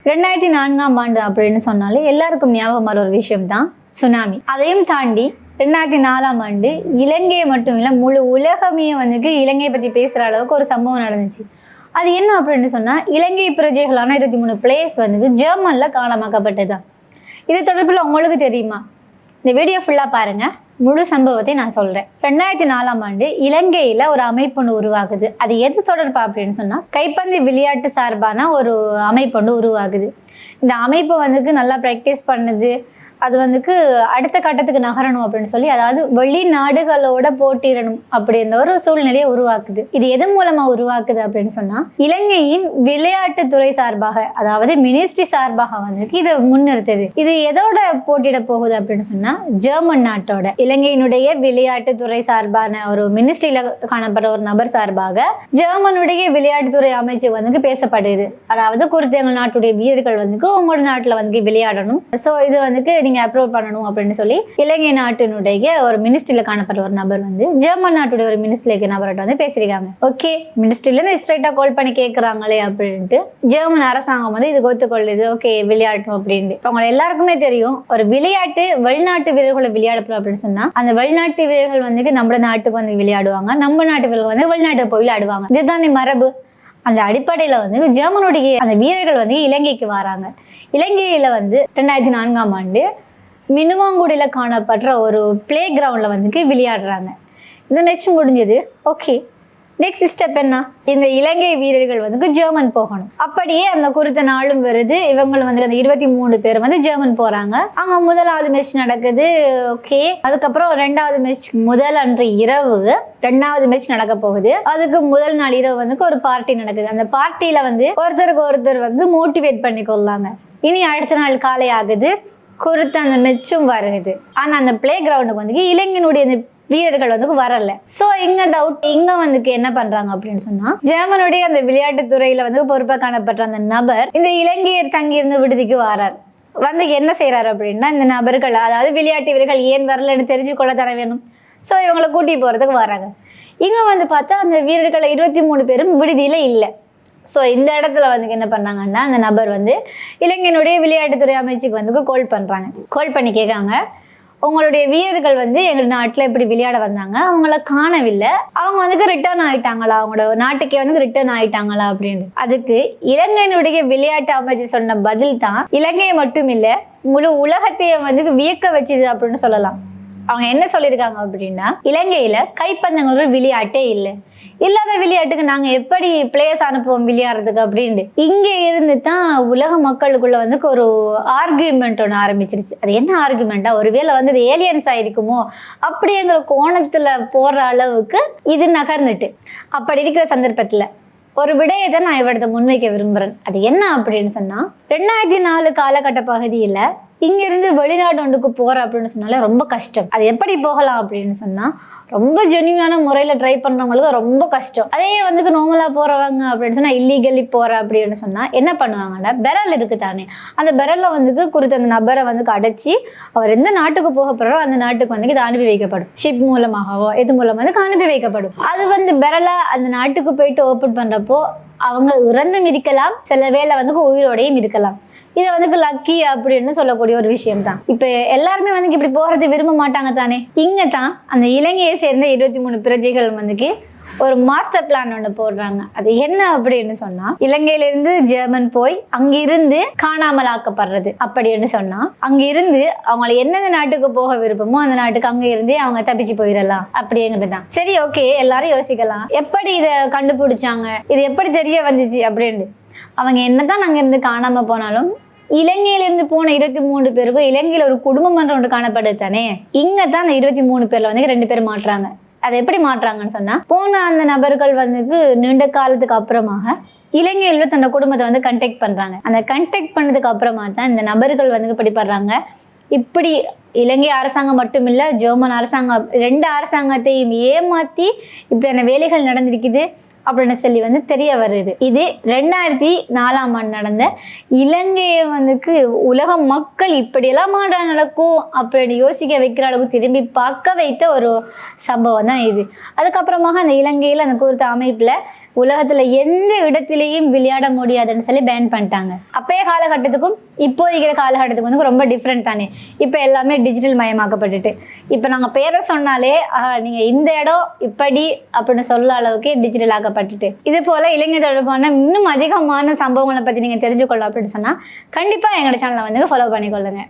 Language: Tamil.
2004ஆம் ஆண்டு அப்படின்னு சொன்னாலே எல்லாருக்கும் ஞாபகம் வர ஒரு விஷயம் தான் சுனாமி. அதையும் தாண்டி 2004ஆம் ஆண்டு இலங்கையை மட்டும் இல்லை முழு உலகமே இலங்கையை பற்றி பேசுகிற அளவுக்கு ஒரு சம்பவம் நடந்துச்சு. அது என்ன அப்படின்னு சொன்னால், இலங்கை பிரஜைகளான 23 பிளேயர்ஸ் ஜெர்மனில் காணாமக்கப்பட்டதுதான். இது தொடர்பில் உங்களுக்கு தெரியுமா? இந்த வீடியோ ஃபுல்லாக பாருங்கள், முழு சம்பவத்தை நான் சொல்கிறேன். 2004ஆம் ஆண்டு இலங்கையில் ஒரு அமைப்பு ஒன்று உருவாகுது. அது எது தொடர்பா அப்படின்னு சொன்னால், கைப்பந்து விளையாட்டு சார்பான ஒரு அமைப்பு ஒன்று உருவாகுது. இந்த அமைப்பு நல்லா ப்ராக்டிஸ் பண்ணுது. அது அடுத்த கட்டத்துக்கு நகரணும் அப்படின்னு சொல்லி, அதாவது வெளிநாடுகளோட போட்டியிடணும் அப்படின்ற ஒரு சூழ்நிலையை உருவாக்குது. இது எது மூலமா உருவாக்குது அப்படின்னு சொன்னா, இலங்கையின் விளையாட்டுத்துறை சார்பாக, அதாவது மினிஸ்ட்ரி சார்பாக இதை முன்னிறுத்துது. இது எதோட போட்டியிட போகுது அப்படின்னு சொன்னா, ஜெர்மன் நாட்டோட. இலங்கையினுடைய விளையாட்டுத்துறை சார்பான ஒரு மினிஸ்ட்ரியில காணப்படுற ஒரு நபர் சார்பாக ஜெர்மனுடைய விளையாட்டுத்துறை அமைச்சு பேசப்படுது. அதாவது குறித்த எங்கள் நாட்டுடைய வீரர்கள் உங்களோட நாட்டுல விளையாடணும். ஸோ இது நீங்க அப்ரூவ் பண்ணணும் அப்படின்னு சொல்லி இலங்கை நாட்டினுடைய ஒரு மினிஸ்ட்ரியில காணப்படுற ஒரு நபர் ஜெர்மன் நாட்டுடைய ஒரு மினிஸ்ட்ரிக்கு நபர்கிட்ட பேசிருக்காங்க. ஓகே, மினிஸ்ட்ரியில இருந்து ஸ்ட்ரைட்டா கால் பண்ணி கேட்கறாங்களே அப்படின்ட்டு ஜெர்மன் அரசாங்கம் இது ஒத்துக்கொள்ளுது. ஓகே, விளையாடணும் அப்படின்ட்டு. அவங்க எல்லாருக்குமே தெரியும், ஒரு விளையாட்டு வெளிநாட்டு வீரர்களை விளையாடுறோம் அப்படின்னு சொன்னா, அந்த வெளிநாட்டு வீரர்கள் நம்ம நாட்டுக்கு விளையாடுவாங்க, நம்ம நாட்டு வீரர்கள் வெளிநாட்டுக்கு போய் விளையாடுவாங்க. இதுதான் மரபு. அந்த அடிப்படையில ஜெர்மனுடைய அந்த வீரர்கள் இலங்கைக்கு வராங்க. இலங்கையில 2004ஆம் ஆண்டு மினுவாங்குடியில காணப்படுற ஒரு பிளே கிரவுண்ட்ல விளையாடுறாங்க. இந்த மேட்ச் முடிஞ்சது. ஓகே, நெக்ஸ்ட் ஸ்டெப் என்ன? இந்த இலங்கை வீரர்கள் ஜெர்மன் போகணும். அப்படியே அந்த குறித்த நாளும் வருது. இவங்க அந்த 23 பேர் ஜெர்மன் போறாங்க. அங்க முதலாவது மேட்ச் நடக்குது. ஓகே, அதுக்கப்புறம் ரெண்டாவது மேட்ச் முதல் அன்று இரவு ரெண்டாவது மேட்ச் நடக்க போகுது. அதுக்கு முதல் நாள் இரவு ஒரு பார்ட்டி நடக்குது. அந்த பார்ட்டியில ஒருத்தருக்கு ஒருத்தர் மோட்டிவேட் பண்ணி கொள்ளாங்க. இனி அடுத்த நாள் காலை ஆகுது, குறித்த அந்த மெச்சும் வருகுது. ஆனா அந்த பிளே கிரவுண்டுக்கு இலங்கையினுடைய அந்த வீரர்கள் வரல. சோ இங்க டவுட், இங்க என்ன பண்றாங்க அப்படின்னு சொன்னா, ஜெர்மனுடைய அந்த விளையாட்டு துறையில பொறுப்பா காணப்பட்ட அந்த நபர் இந்த இலங்கையர் தங்கி இருந்த விடுதிக்கு வரார். என்ன செய்யறாரு அப்படின்னா, இந்த நபர்கள், அதாவது விளையாட்டு வீரர்கள் ஏன் வரலன்னு தெரிஞ்சு கொள்ள தர வேணும். சோ இவங்களை கூட்டி போறதுக்கு வராங்க. இங்க பார்த்தா அந்த வீரர்கள் 23 பேரும் விடுதியில இல்லை. ஸோ இந்த இடத்துல என்ன பண்ணாங்கன்னா, அந்த நபர் இலங்கையினுடைய விளையாட்டுத்துறை அமைச்சுக்கு கால் பண்ணுறாங்க. கால் பண்ணி கேட்காங்க, உங்களுடைய வீரர்கள் எங்கள் நாட்டில் இப்படி விளையாட வந்தாங்க, அவங்கள காணவில்லை, அவங்க ரிட்டர்ன் ஆயிட்டாங்களா, அவங்களோட நாட்டுக்கே ரிட்டர்ன் ஆயிட்டாங்களா அப்படின்னு. அதுக்கு இலங்கையினுடைய விளையாட்டு அமைச்சு சொன்ன பதில் தான் இலங்கையை மட்டும் இல்லை முழு உலகத்தையே வியக்க வச்சுது அப்படின்னு சொல்லலாம். அவங்க என்ன சொல்லியிருக்காங்க அப்படின்னா, இலங்கையில கைப்பந்தங்கள் விளையாட்டே இல்லை, இல்லாத விளையாட்டுக்கு நாங்க எப்படி பிளேயர்ஸ் அனுப்புவோம் விளையாடுறதுக்கு அப்படின்னு. இங்க இருந்து தான் உலக மக்களுக்குள்ள ஒரு ஆர்கியூமெண்ட் ஒன்று ஆரம்பிச்சிருச்சு. அது என்ன ஆர்கியூமெண்டா, ஒருவேளை அது ஏலியன்ஸ் ஆயிருக்குமோ அப்படிங்கிற கோணத்துல போற அளவுக்கு இது நகர்ந்துட்டு. அப்படி இருக்கிற சந்தர்ப்பத்துல ஒரு விடயத்தை நான் இவரத்தை முன்வைக்க விரும்புறேன். அது என்ன அப்படின்னு சொன்னா, 2004 காலகட்ட பகுதியில இங்கிருந்து வெளிநாடு ஒன்றுக்கு போற அப்படின்னு சொன்னாலே ரொம்ப கஷ்டம். அது எப்படி போகலாம் அப்படின்னு சொன்னா, ரொம்ப ஜென்யூனான முறையில ட்ரை பண்றவங்களுக்கு ரொம்ப கஷ்டம். அதே நார்மலா போறவங்க அப்படின்னு சொன்னா, இல்லீகலி போற அப்படின்னு சொன்னா என்ன பண்ணுவாங்கன்னா, பெரல் இருக்கு தானே, அந்த பெரல்ல குறித்த அந்த நபரை அடைச்சி அவர் எந்த நாட்டுக்கு போக போறாரோ அந்த நாட்டுக்கு இது அனுப்பி வைக்கப்படும். ஷிப் மூலமாகவோ இது மூலம் அனுப்பி வைக்கப்படும். அது பெரலை அந்த நாட்டுக்கு போயிட்டு ஓப்பன் பண்றப்போ அவங்க இறந்தும் இருக்கலாம், சில வேளை உயிரோடையும் இருக்கலாம். இது லக்கி அப்படின்னு சொல்லக்கூடிய ஒரு விஷயம் தான். இப்ப எல்லாருமே இப்படி போறது விரும்ப மாட்டாங்க தானே. இங்க தான் அந்த இலங்கையை சேர்ந்த 23 பிரஜைகள் ஒரு மாஸ்டர் பிளான் ஒன்று போடுறாங்க. அது என்ன அப்படின்னு சொன்னா, இலங்கையிலிருந்து ஜெர்மன் போய் அங்கிருந்து காணாமல் ஆக்கப்படுறது அப்படின்னு சொன்னா, அங்கிருந்து அவங்களை எந்தெந்த நாட்டுக்கு போக விருப்பமோ அந்த நாட்டுக்கு அங்க இருந்தே அவங்க தப்பிச்சு போயிடலாம் அப்படிங்கிறது தான். சரி, ஓகே, எல்லாரும் யோசிக்கலாம், எப்படி இதை கண்டுபிடிச்சாங்க, இது எப்படி தெரிய வந்துச்சு அப்படின்னு. அவங்க என்னதான் நாங்க இருந்து காணாம போனாலும் இலங்கையிலிருந்து போன 23 பேருக்கும் இலங்கையில ஒரு குடும்பம் என்ற ஒன்று காணப்படுது தானே. இங்க தான் அந்த 23 பேர்ல 2 பேர் மாட்டுறாங்க. அதை எப்படி மாட்டுறாங்கன்னு சொன்னா, போன அந்த நபர்கள் நீண்ட காலத்துக்கு அப்புறமாக இலங்கையில தன்னோட குடும்பத்தை கண்டெக்ட் பண்றாங்க. அந்த கண்டெக்ட் பண்ணதுக்கு அப்புறமா தான் இந்த நபர்கள் படிப்படுறாங்க. இப்படி இலங்கை அரசாங்கம் மட்டும் இல்ல, ஜெர்மன் அரசாங்கம் 2 அரசாங்கத்தையும் ஏமாத்தி இப்படியான வேலைகள் நடந்திருக்குது அப்படின்னு சொல்லி தெரிய வருது. இது 2004ஆம் ஆண்டு நடந்த இலங்கையை உலக மக்கள் இப்படியெல்லாம் நடக்கும் அப்படின்னு யோசிக்க வைக்கிற அளவுக்கு திரும்பி பார்க்க வைத்த ஒரு சம்பவம் தான் இது. அதுக்கப்புறமாக அந்த இலங்கையில் அந்த குறித்த அமைப்புல உலகத்துல எந்த இடத்திலையும் விளையாட முடியாதுன்னு சொல்லி பேன் பண்ணிட்டாங்க. அப்பயே காலகட்டத்துக்கும் இப்போ இருக்கிற காலகட்டத்துக்கு வந்து ரொம்ப டிஃப்ரெண்ட் தானே. இப்போ எல்லாமே டிஜிட்டல் மயமாக்கப்பட்டுட்டு இப்போ நாங்கள் பேரை சொன்னாலே நீங்கள் இந்த இடம் இப்படி அப்படின்னு சொல்ல அளவுக்கு டிஜிட்டல் ஆக்கப்பட்டுட்டு இது போல் இளைஞர் தொடர்பான இன்னும் அதிகமான சம்பவங்களை பற்றி நீங்கள் தெரிஞ்சுக்கொள்ள அப்படின்னு சொன்னால் கண்டிப்பாக எங்களோட சேனலை வந்து ஃபாலோ பண்ணிக்கொள்ளுங்க.